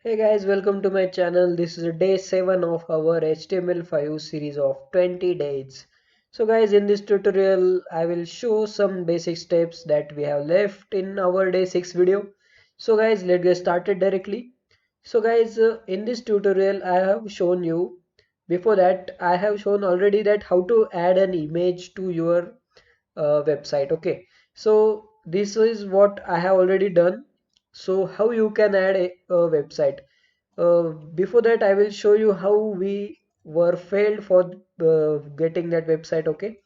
Hey guys, welcome to my channel. This is day 7 of our HTML5 series of 20 days. So guys, in this tutorial I will show some basic steps that we have left in our day 6 video. So guys, let's get started directly. So guys, in this tutorial I have shown you, before that I have shown already that how to add an image to your website. Okay, so this is what I have already done. So how you can add a website. Before that I will show you how we were failed for getting that website. Okay,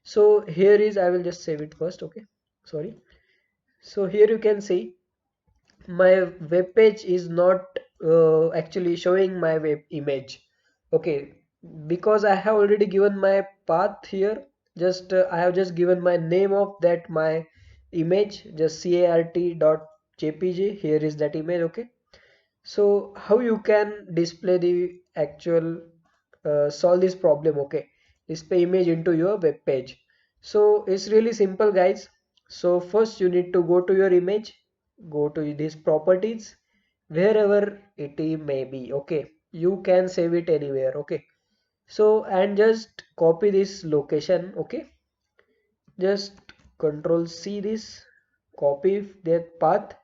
so here is, I will just save it first. Okay, sorry. So here you can see my web page is not actually showing my web image. Okay, because I have already given my path here. Just I have just given my name of that my image, just cart.jpg. Here is that image. Okay, so how you can display the actual solve this problem. Okay, display image into your web page. So it's really simple guys. So first you need to go to your image, go to these properties, wherever it may be. Okay, you can save it anywhere. Okay, so and just copy this location. Okay, just control C this, copy that path,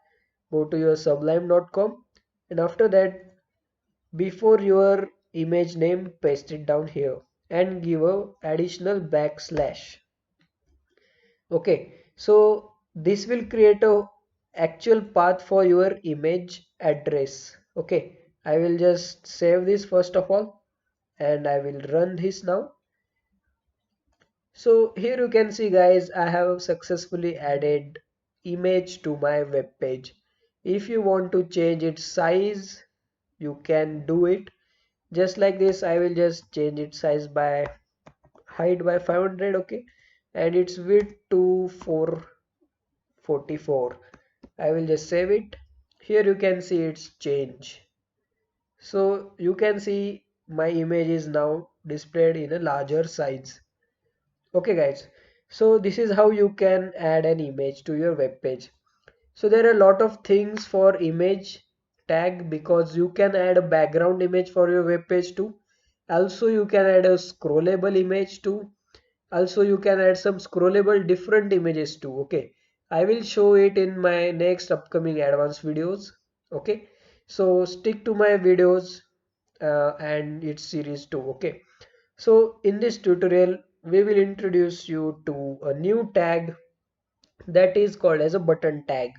go to your sublime.com, and after that, before your image name, paste it down here and give a additional backslash. Okay, so this will create a actual path for your image address. Okay, I will just save this first of all and I will run this now. So here you can see guys, I have successfully added image to my web page. If you want to change its size, you can do it. Just like this, I will just change its size by height by 500. Okay, and its width to 444. I will just save it. Here you can see its change. So you can see my image is now displayed in a larger size. Okay guys, so this is how you can add an image to your web page. So there are a lot of things for image tag, because you can add a background image for your web page too. Also you can add a scrollable image too. Also you can add some scrollable different images too. Okay, I will show it in my next upcoming advanced videos. Okay, so stick to my videos and its series too. Okay, so in this tutorial we will introduce you to a new tag that is called as a button tag.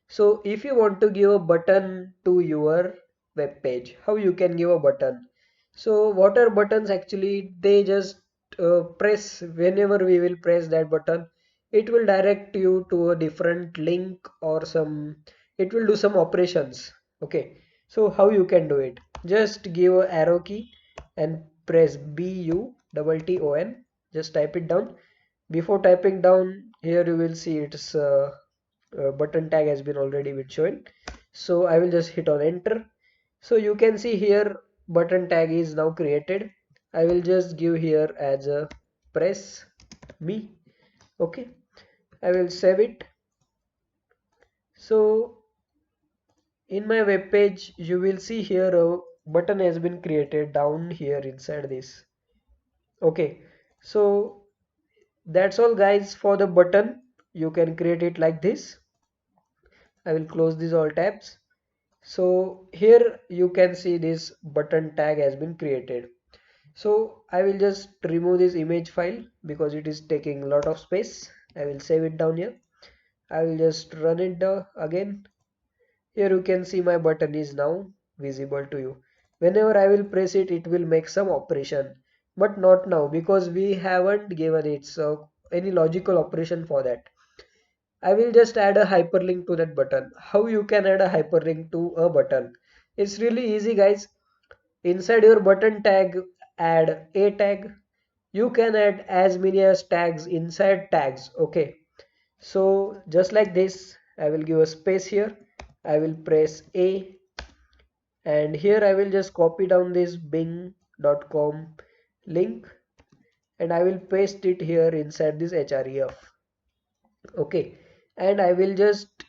So if you want to give a button to your web page, how you can give a button? So what are buttons actually? They just press, whenever we will press that button, it will direct you to a different link or some, it will do some operations. Okay, so how you can do it? Just give a arrow key and press BUTTON. Just type it down. Before typing down, here you will see its button tag has been already been shown. So I will just hit on enter. So you can see here button tag is now created. I will just give here as a press me. Okay, I will save it. So in my web page you will see here a button has been created down here inside this. Okay, so that's all guys for the button. You can create it like this. I will close these all tabs. So here you can see this button tag has been created. So I will just remove this image file because it is taking a lot of space. I will save it down here. I will just run it again. Here you can see my button is now visible to you. Whenever I will press it, it will make some operation, but not now because we haven't given it so any logical operation for that. I will just add a hyperlink to that button. How you can add a hyperlink to a button? It's really easy guys. Inside your button tag, add a tag. You can add as many as tags inside tags. Okay, so just like this, I will give a space here. I will press A, and here I will just copy down this bing.com link and I will paste it here inside this href. Okay, and I will just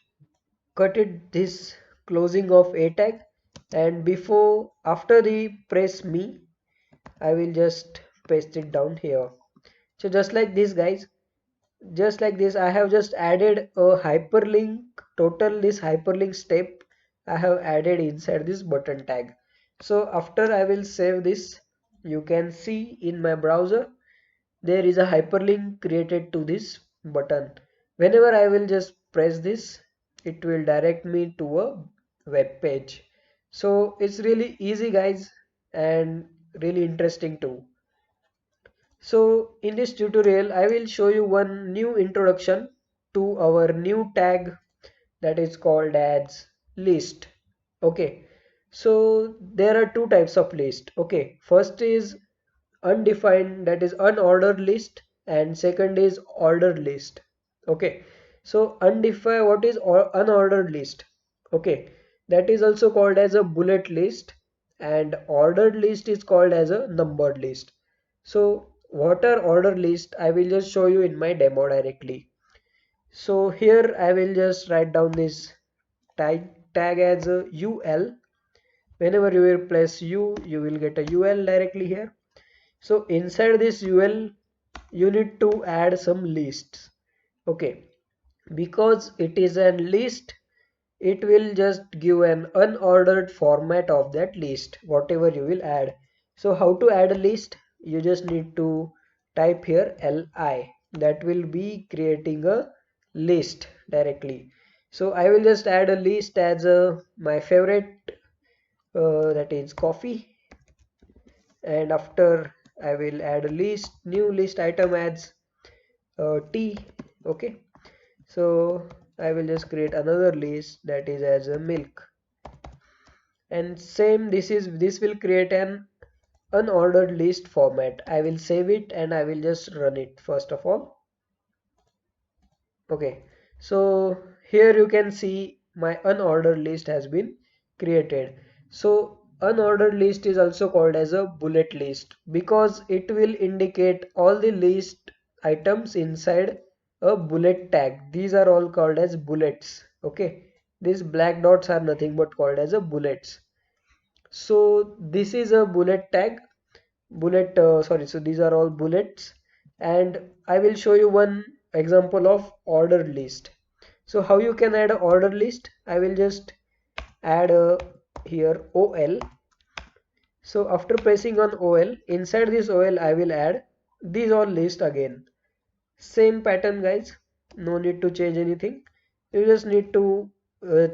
cut it this closing of a tag And before after the press me, I will just paste it down here. So just like this guys, just like this I have just added a hyperlink. Total this hyperlink step I have added inside this button tag. So after I will save this, you can see in my browser there is a hyperlink created to this button. Whenever I will just press this, it will direct me to a web page. So it's really easy guys, and really interesting too. So in this tutorial I will show you one new introduction to our new tag that is called as list. Okay, so there are two types of list. Okay, first is undefined, that is unordered list, and second is ordered list. Okay, so undefined, what is unordered list? Okay, that is also called as a bullet list, and ordered list is called as a numbered list. So what are ordered list, I will just show you in my demo directly. So here I will just write down this tag as a ul. Whenever you will place you will get a ul directly here. So inside this UL, you need to add some lists. Okay, because it is a list, it will just give an unordered format of that list, whatever you will add. So how to add a list? You just need to type here li. That will be creating a list directly. So I will just add a list as my favorite, that is coffee, and after I will add a list, new list item as tea. Okay, so I will just create another list that is as a milk, and same this will create an unordered list format. I will save it and I will just run it first of all. Okay, so here you can see my unordered list has been created. So unordered list is also called as a bullet list because it will indicate all the list items inside a bullet tag. These are all called as bullets. Okay, these black dots are nothing but called as a bullets. So this is a bullet tag, sorry, so these are all bullets, and I will show you one example of ordered list. So how you can add an ordered list? I will just add here ol. So after pressing on ol, inside this ol I will add these all list again. Same pattern guys, no need to change anything. You just need to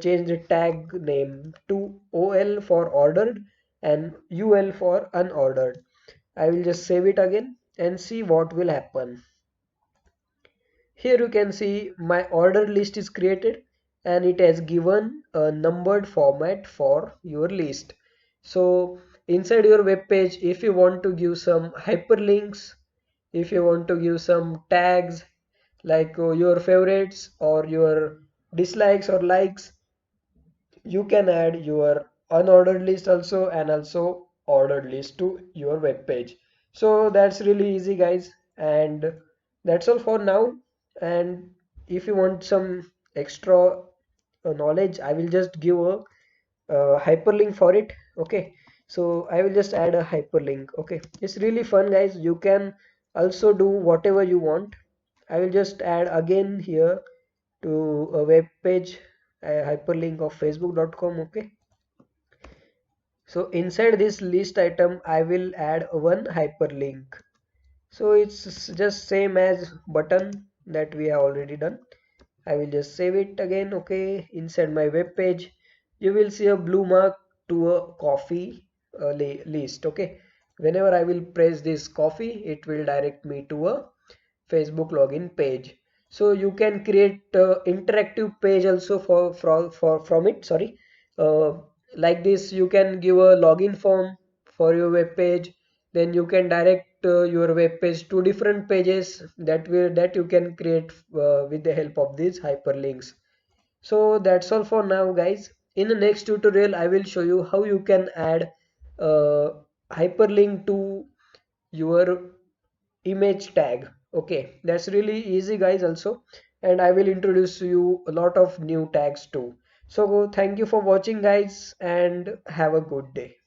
change the tag name to ol for ordered and ul for unordered. I will just save it again and see what will happen. Here you can see my order list is created and it has given a numbered format for your list. So inside your web page, if you want to give some hyperlinks, if you want to give some tags like your favorites or your dislikes or likes, you can add your unordered list also and also ordered list to your web page. So that's really easy guys, and that's all for now. And if you want some extra knowledge, I will just give a hyperlink for it. Okay, so I will just add a hyperlink. Okay, it's really fun guys, you can also do whatever you want. I will just add again here to a web page, a hyperlink of facebook.com. Okay, so inside this list item I will add one hyperlink. So it's just same as button that we have already done. I will just save it again. Okay, inside my web page you will see a blue mark to a coffee list. Okay, whenever I will press this coffee, it will direct me to a Facebook login page. So you can create interactive page also from it. Sorry, uh, like this you can give a login form for your web page. Then you can direct your web page to different pages that you can create with the help of these hyperlinks. So that's all for now, guys. In the next tutorial, I will show you how you can add uh, hyperlink to your image tag. Okay, that's really easy guys also, and I will introduce you a lot of new tags too. So thank you for watching guys and have a good day.